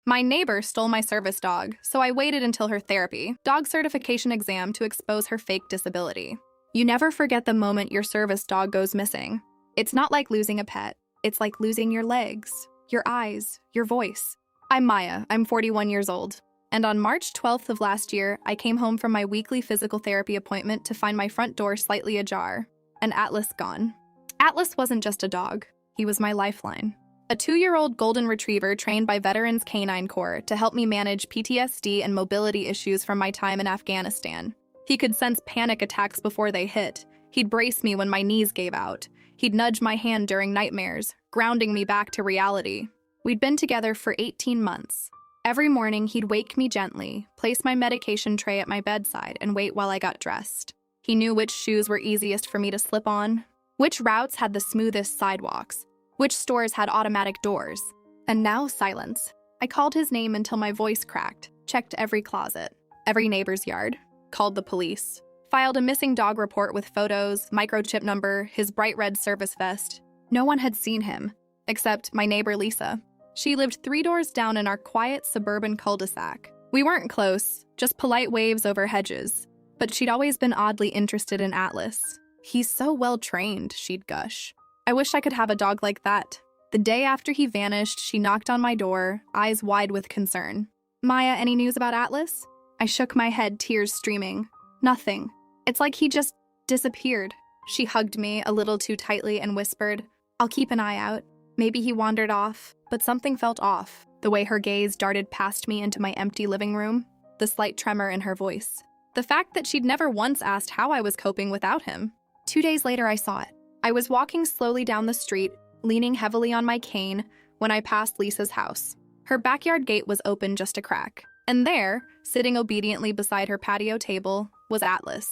My neighbor stole my service dog, so I waited until her therapy dog certification exam to expose her fake disability. You never forget the moment your service dog goes missing. It's not like losing a pet. It's like losing your legs, your eyes, your voice. I'm Maya. I'm 41 years old. And on March 12th of last year, I came home from my weekly physical therapy appointment to find my front door slightly ajar, and Atlas gone. Atlas wasn't just a dog. He was my lifeline. A 2-year-old golden retriever trained by Veterans Canine Corps to help me manage PTSD and mobility issues from my time in Afghanistan. He could sense panic attacks before they hit. He'd brace me when my knees gave out. He'd nudge my hand during nightmares, grounding me back to reality. We'd been together for 18 months. Every morning, he'd wake me gently, place my medication tray at my bedside, and wait while I got dressed. He knew which shoes were easiest for me to slip on, which routes had the smoothest sidewalks, which stores had automatic doors. And now, silence. I called his name until my voice cracked, checked every closet, every neighbor's yard, called the police, filed a missing dog report with photos, microchip number, his bright red service vest. No one had seen him, except my neighbor Lisa. She lived 3 doors down in our quiet suburban cul-de-sac. We weren't close, just polite waves over hedges, but she'd always been oddly interested in Atlas. He's so well-trained, she'd gush. I wish I could have a dog like that. The day after he vanished, she knocked on my door, eyes wide with concern. Maya, any news about Atlas? I shook my head, tears streaming. Nothing. It's like he just disappeared. She hugged me a little too tightly and whispered, I'll keep an eye out. Maybe he wandered off, but something felt off. The way her gaze darted past me into my empty living room, the slight tremor in her voice. The fact that she'd never once asked how I was coping without him. 2 days later, I saw it. I was walking slowly down the street, leaning heavily on my cane, when I passed Lisa's house. Her backyard gate was open just a crack. And there, sitting obediently beside her patio table, was Atlas,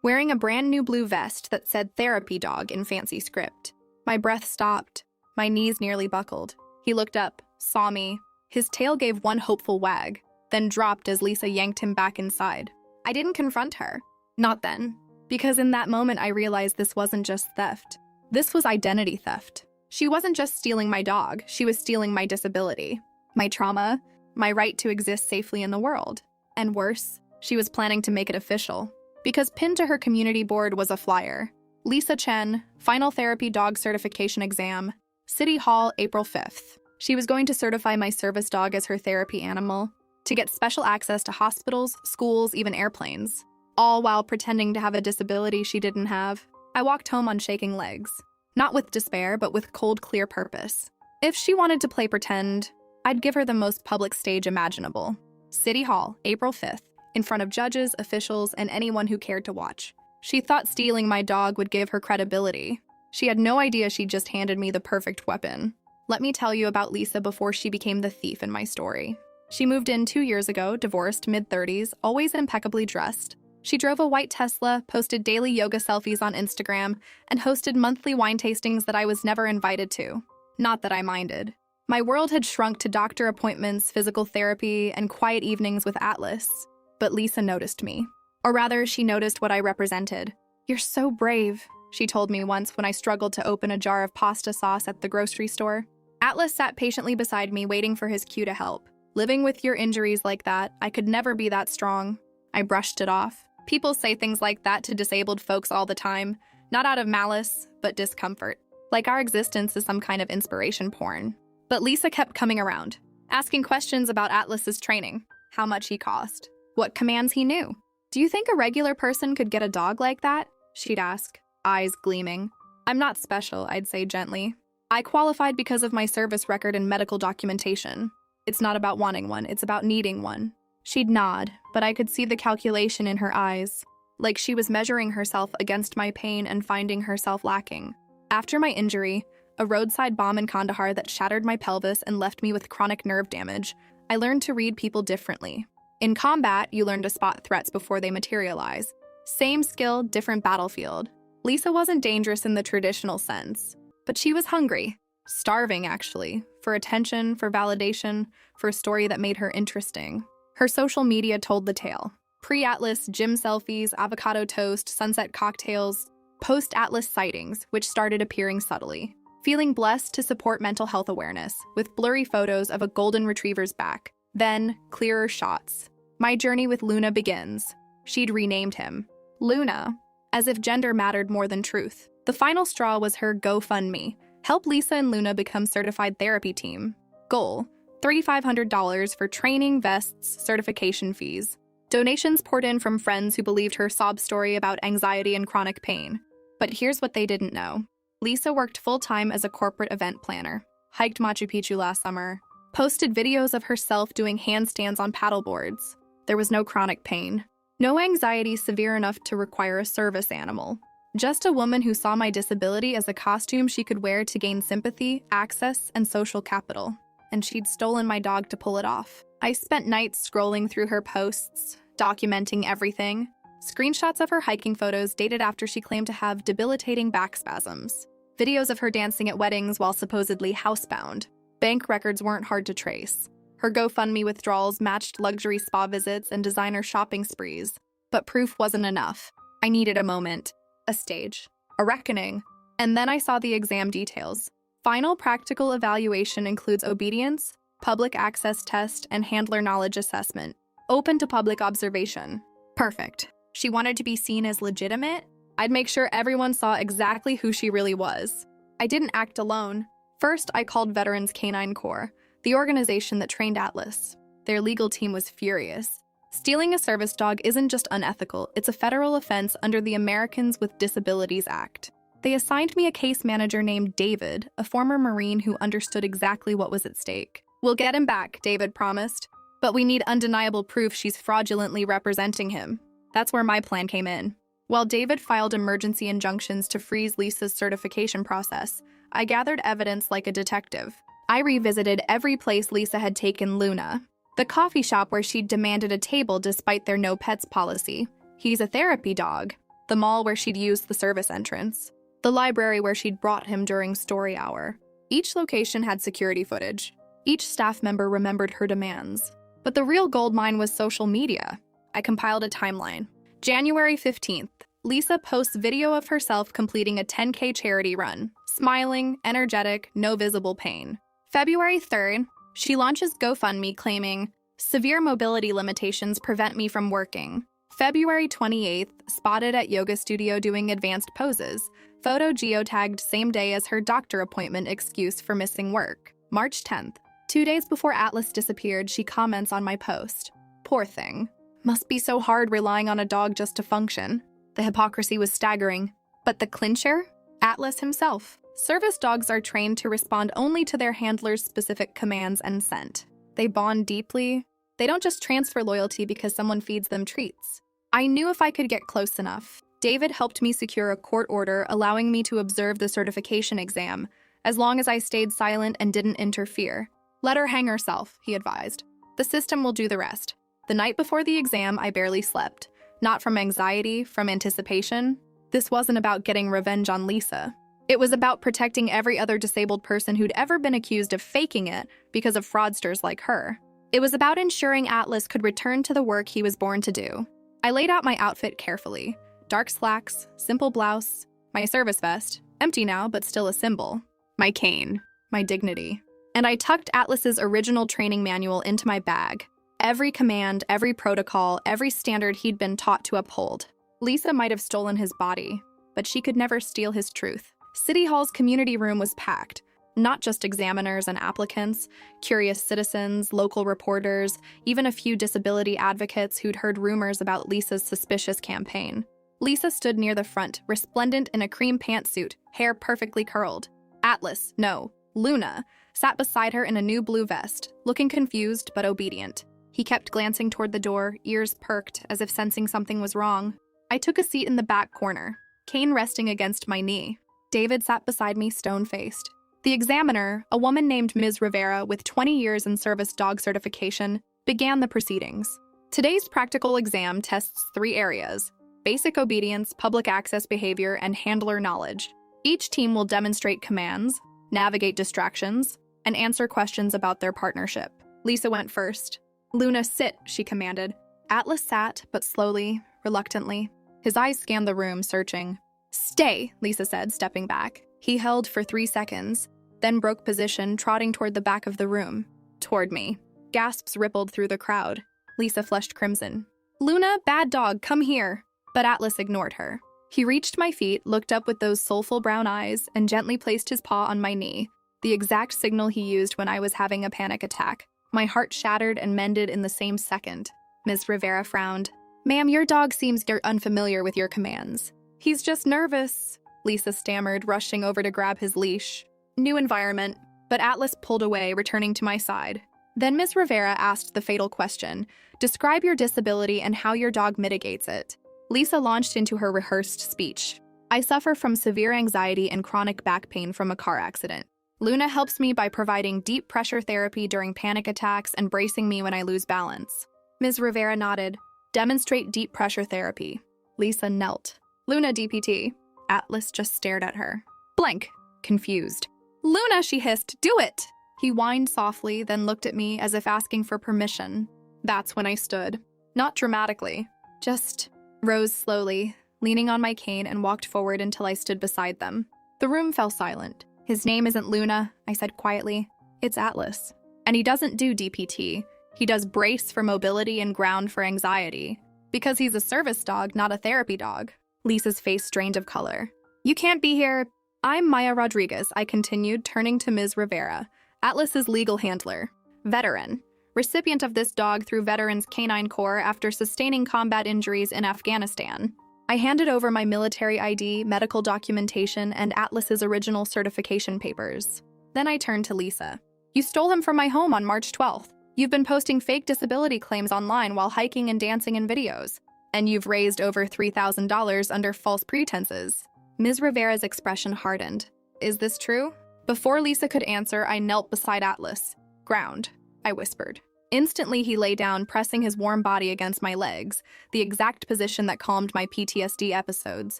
wearing a brand new blue vest that said therapy dog in fancy script. My breath stopped. My knees nearly buckled. He looked up, saw me. His tail gave one hopeful wag, then dropped as Lisa yanked him back inside. I didn't confront her. Not then. Because in that moment I realized this wasn't just theft. This was identity theft. She wasn't just stealing my dog, she was stealing my disability, my trauma, my right to exist safely in the world. And worse, she was planning to make it official. Because pinned to her community board was a flyer. Lisa Chen, Final Therapy Dog Certification Exam, City Hall, April 5th. She was going to certify my service dog as her therapy animal, to get special access to hospitals, schools, even airplanes. All while pretending to have a disability she didn't have. I walked home on shaking legs. Not with despair, but with cold, clear purpose. If she wanted to play pretend, I'd give her the most public stage imaginable. City Hall, April 5th, in front of judges, officials, and anyone who cared to watch. She thought stealing my dog would give her credibility. She had no idea she'd just handed me the perfect weapon. Let me tell you about Lisa before she became the thief in my story. She moved in 2 years ago, divorced, mid-30s, always impeccably dressed. She drove a white Tesla, posted daily yoga selfies on Instagram, and hosted monthly wine tastings that I was never invited to. Not that I minded. My world had shrunk to doctor appointments, physical therapy, and quiet evenings with Atlas. But Lisa noticed me. Or rather, she noticed what I represented. You're so brave, she told me once when I struggled to open a jar of pasta sauce at the grocery store. Atlas sat patiently beside me, waiting for his cue to help. Living with your injuries like that, I could never be that strong. I brushed it off. People say things like that to disabled folks all the time, not out of malice, but discomfort. Like our existence is some kind of inspiration porn. But Lisa kept coming around, asking questions about Atlas's training, how much he cost, what commands he knew. Do you think a regular person could get a dog like that? She'd ask, eyes gleaming. I'm not special, I'd say gently. I qualified because of my service record and medical documentation. It's not about wanting one, it's about needing one. She'd nod, but I could see the calculation in her eyes, like she was measuring herself against my pain and finding herself lacking. After my injury, a roadside bomb in Kandahar that shattered my pelvis and left me with chronic nerve damage, I learned to read people differently. In combat, you learn to spot threats before they materialize. Same skill, different battlefield. Lisa wasn't dangerous in the traditional sense, but she was hungry. Starving, actually, for attention, for validation, for a story that made her interesting. Her social media told the tale. Pre-Atlas gym selfies, avocado toast, sunset cocktails, post-Atlas sightings, which started appearing subtly. Feeling blessed to support mental health awareness, with blurry photos of a golden retriever's back, Then, clearer shots. My journey with Luna begins. She'd renamed him Luna, as if gender mattered more than truth. The final straw was her GoFundMe. Help Lisa and Luna become certified therapy team. Goal: $3,500 for training, vests, certification fees. Donations poured in from friends who believed her sob story about anxiety and chronic pain. But here's what they didn't know. Lisa worked full-time as a corporate event planner, hiked Machu Picchu last summer, posted videos of herself doing handstands on paddleboards. There was no chronic pain. No anxiety severe enough to require a service animal. Just a woman who saw my disability as a costume she could wear to gain sympathy, access, and social capital. And she'd stolen my dog to pull it off. I spent nights scrolling through her posts, documenting everything. Screenshots of her hiking photos dated after she claimed to have debilitating back spasms. Videos of her dancing at weddings while supposedly housebound. Bank records weren't hard to trace. Her GoFundMe withdrawals matched luxury spa visits and designer shopping sprees. But proof wasn't enough. I needed a moment, a stage, a reckoning. And then I saw the exam details. Final practical evaluation includes obedience, public access test, and handler knowledge assessment. Open to public observation. Perfect. She wanted to be seen as legitimate. I'd make sure everyone saw exactly who she really was. I didn't act alone. First, I called Veterans Canine Corps, the organization that trained Atlas. Their legal team was furious. Stealing a service dog isn't just unethical, it's a federal offense under the Americans with Disabilities Act. They assigned me a case manager named David, a former Marine who understood exactly what was at stake. We'll get him back, David promised. But we need undeniable proof she's fraudulently representing him. That's where my plan came in. While David filed emergency injunctions to freeze Lisa's certification process, I gathered evidence like a detective. I revisited every place Lisa had taken Luna. The coffee shop where she'd demanded a table despite their no pets policy. He's a therapy dog. The mall where she'd used the service entrance. The library where she'd brought him during story hour. Each location had security footage. Each staff member remembered her demands. But the real goldmine was social media. I compiled a timeline. January 15th, Lisa posts video of herself completing a 10K charity run. Smiling, energetic, no visible pain. February 3rd, she launches GoFundMe claiming, "Severe mobility limitations prevent me from working." February 28th, spotted at yoga studio doing advanced poses. Photo geotagged same day as her doctor appointment excuse for missing work. March 10th, 2 days before Atlas disappeared, she comments on my post. "Poor thing. Must be so hard relying on a dog just to function." The hypocrisy was staggering. But the clincher? Atlas himself. Service dogs are trained to respond only to their handler's specific commands and scent. They bond deeply. They don't just transfer loyalty because someone feeds them treats. I knew if I could get close enough. David helped me secure a court order allowing me to observe the certification exam, as long as I stayed silent and didn't interfere. "Let her hang herself," he advised. "The system will do the rest." The night before the exam, I barely slept. Not from anxiety, from anticipation. This wasn't about getting revenge on Lisa. It was about protecting every other disabled person who'd ever been accused of faking it because of fraudsters like her. It was about ensuring Atlas could return to the work he was born to do. I laid out my outfit carefully. Dark slacks, simple blouse, my service vest, empty now but still a symbol, my cane, my dignity. And I tucked Atlas's original training manual into my bag. Every command, every protocol, every standard he'd been taught to uphold. Lisa might have stolen his body, but she could never steal his truth. City Hall's community room was packed. Not just examiners and applicants, curious citizens, local reporters, even a few disability advocates who'd heard rumors about Lisa's suspicious campaign. Lisa stood near the front, resplendent in a cream pantsuit, hair perfectly curled. Atlas, no, Luna, sat beside her in a new blue vest, looking confused but obedient. He kept glancing toward the door, ears perked, as if sensing something was wrong. I took a seat in the back corner, cane resting against my knee. David sat beside me, stone-faced. The examiner, a woman named Ms. Rivera with 20 years in service dog certification, began the proceedings. Today's practical exam tests 3 areas: basic obedience, public access behavior, and handler knowledge. Each team will demonstrate commands, navigate distractions, and answer questions about their partnership. Lisa went first. "Luna, sit," she commanded. Atlas sat, but slowly, reluctantly. His eyes scanned the room, searching. "Stay," Lisa said, stepping back. He held for 3 seconds, then broke position, trotting toward the back of the room. Toward me. Gasps rippled through the crowd. Lisa flushed crimson. "Luna, bad dog, come here." But Atlas ignored her. He reached my feet, looked up with those soulful brown eyes, and gently placed his paw on my knee, the exact signal he used when I was having a panic attack. My heart shattered and mended in the same second. Ms. Rivera frowned. "Ma'am, your dog seems unfamiliar with your commands." "He's just nervous," Lisa stammered, rushing over to grab his leash. New environment, but Atlas pulled away, returning to my side. Then Ms. Rivera asked the fatal question, "Describe your disability and how your dog mitigates it." Lisa launched into her rehearsed speech. "I suffer from severe anxiety and chronic back pain from a car accident. Luna helps me by providing deep pressure therapy during panic attacks and bracing me when I lose balance." Ms. Rivera nodded. "Demonstrate deep pressure therapy." Lisa knelt. "Luna, DPT." Atlas just stared at her. Blank, confused. "Luna," she hissed, "do it!" He whined softly, then looked at me as if asking for permission. That's when I stood. Not dramatically, just rose slowly, leaning on my cane, and walked forward until I stood beside them. The room fell silent. "His name isn't Luna," I said quietly. "It's Atlas. And he doesn't do DPT. He does brace for mobility and ground for anxiety. Because he's a service dog, not a therapy dog." Lisa's face strained of color. "You can't be here." "I'm Maya Rodriguez," I continued, turning to Ms. Rivera, Atlas's legal handler. "Veteran. Recipient of this dog through Veterans Canine Corps after sustaining combat injuries in Afghanistan." I handed over my military ID, medical documentation, and Atlas's original certification papers. Then I turned to Lisa. "You stole him from my home on March 12th. You've been posting fake disability claims online while hiking and dancing in videos. And you've raised over $3,000 under false pretenses." Ms. Rivera's expression hardened. "Is this true?" Before Lisa could answer, I knelt beside Atlas. "Ground," I whispered. Instantly, he lay down, pressing his warm body against my legs, the exact position that calmed my PTSD episodes.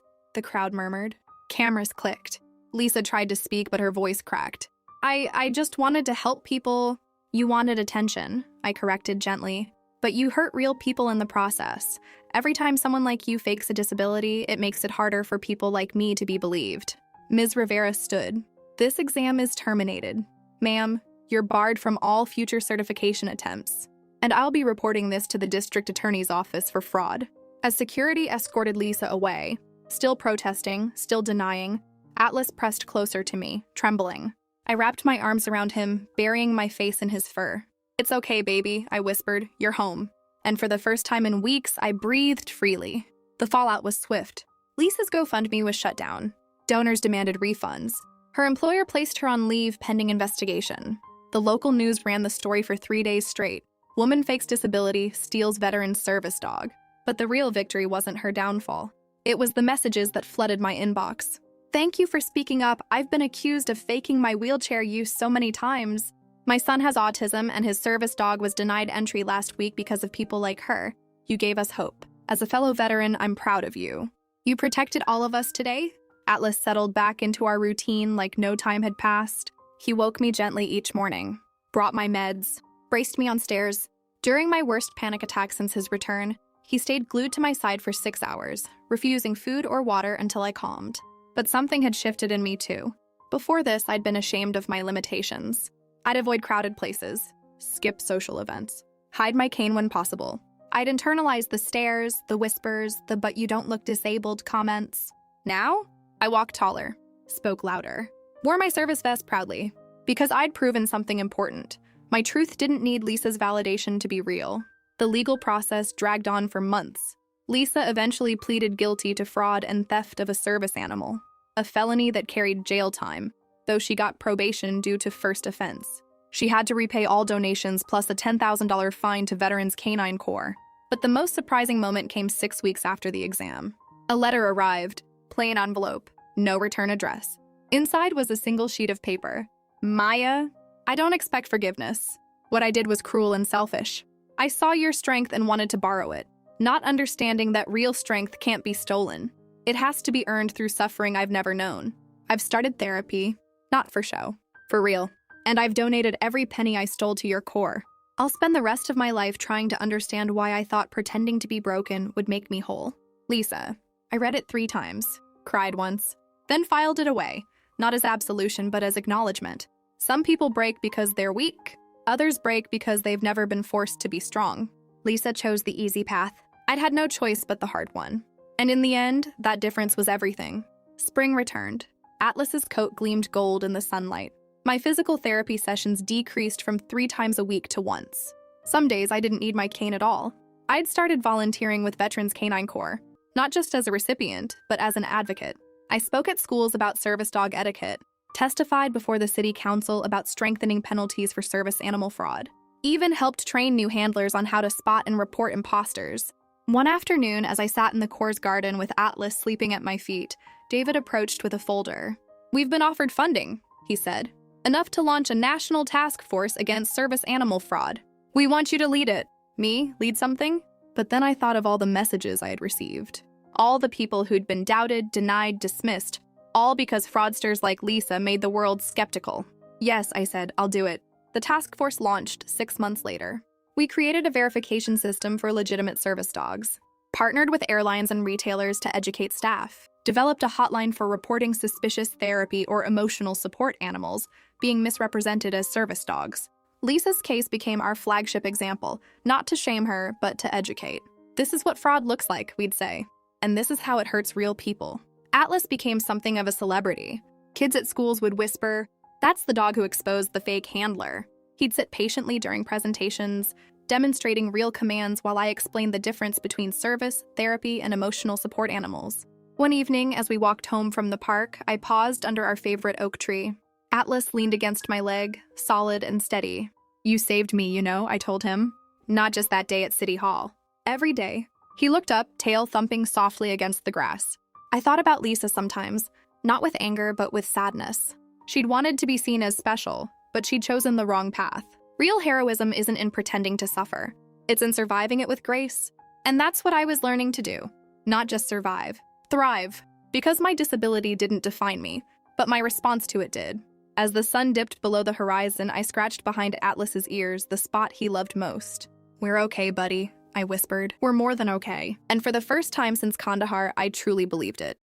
The crowd murmured. Cameras clicked. Lisa tried to speak, but her voice cracked. I just wanted to help people." "You wanted attention," I corrected gently. "But you hurt real people in the process. Every time someone like you fakes a disability, it makes it harder for people like me to be believed." Ms. Rivera stood. "This exam is terminated. Ma'am, you're barred from all future certification attempts. And I'll be reporting this to the district attorney's office for fraud." As security escorted Lisa away, still protesting, still denying, Atlas pressed closer to me, trembling. I wrapped my arms around him, burying my face in his fur. "It's okay, baby," I whispered. "You're home." And for the first time in weeks, I breathed freely. The fallout was swift. Lisa's GoFundMe was shut down. Donors demanded refunds. Her employer placed her on leave pending investigation. The local news ran the story for 3 days straight. Woman fakes disability, steals veteran service dog. But the real victory wasn't her downfall. It was the messages that flooded my inbox. "Thank you for speaking up. I've been accused of faking my wheelchair use so many times. My son has autism, and his service dog was denied entry last week because of people like her. You gave us hope. As a fellow veteran, I'm proud of you. You protected all of us today." Atlas settled back into our routine like no time had passed. He woke me gently each morning, brought my meds, braced me on stairs. During my worst panic attack since his return, he stayed glued to my side for 6 hours, refusing food or water until I calmed. But something had shifted in me too. Before this, I'd been ashamed of my limitations. I'd avoid crowded places, skip social events, hide my cane when possible. I'd internalize the stares, the whispers, the "but you don't look disabled" comments. Now, I walked taller, spoke louder, wore my service vest proudly, because I'd proven something important. My truth didn't need Lisa's validation to be real. The legal process dragged on for months. Lisa eventually pleaded guilty to fraud and theft of a service animal, a felony that carried jail time, though she got probation due to first offense. She had to repay all donations plus a $10,000 fine to Veterans Canine Corps. But the most surprising moment came 6 weeks after the exam. A letter arrived, plain envelope, no return address. Inside was a single sheet of paper. "Maya, I don't expect forgiveness. What I did was cruel and selfish. I saw your strength and wanted to borrow it, not understanding that real strength can't be stolen. It has to be earned through suffering I've never known. I've started therapy, not for show, for real. And I've donated every penny I stole to your corps. I'll spend the rest of my life trying to understand why I thought pretending to be broken would make me whole. Lisa." I read it 3 times, cried once, then filed it away, not as absolution but as acknowledgement. Some people break because they're weak. Others break because they've never been forced to be strong. Lisa chose the easy path. I'd had no choice but the hard one. And in the end, that difference was everything. Spring returned. Atlas's coat gleamed gold in the sunlight. My physical therapy sessions decreased from 3 times a week to once. Some days I didn't need my cane at all. I'd started volunteering with Veterans Canine Corps, not just as a recipient, but as an advocate. I spoke at schools about service dog etiquette, testified before the city council about strengthening penalties for service animal fraud, even helped train new handlers on how to spot and report imposters. One afternoon, as I sat in the Corps' garden with Atlas sleeping at my feet, David approached with a folder. "We've been offered funding," he said. "Enough to launch a national task force against service animal fraud. We want you to lead it." Me? Lead something? But then I thought of all the messages I had received. All the people who'd been doubted, denied, dismissed. All because fraudsters like Lisa made the world skeptical. "Yes," I said, "I'll do it." The task force launched 6 months later. We created a verification system for legitimate service dogs, partnered with airlines and retailers to educate staff, developed a hotline for reporting suspicious therapy or emotional support animals being misrepresented as service dogs. Lisa's case became our flagship example, not to shame her, but to educate. This is what fraud looks like, we'd say. And this is how it hurts real people. Atlas became something of a celebrity. Kids at schools would whisper, "That's the dog who exposed the fake handler." He'd sit patiently during presentations, demonstrating real commands while I explained the difference between service, therapy, and emotional support animals. One evening, as we walked home from the park, I paused under our favorite oak tree. Atlas leaned against my leg, solid and steady. "You saved me, you know," I told him. Not just that day at City Hall. Every day. He looked up, tail thumping softly against the grass. I thought about Lisa sometimes, not with anger, but with sadness. She'd wanted to be seen as special, but she'd chosen the wrong path. Real heroism isn't in pretending to suffer. It's in surviving it with grace. And that's what I was learning to do. Not just survive. Thrive. Because my disability didn't define me, but my response to it did. As the sun dipped below the horizon, I scratched behind Atlas's ears, the spot he loved most. "We're okay, buddy," I whispered. "We're more than okay." And for the first time since Kandahar, I truly believed it.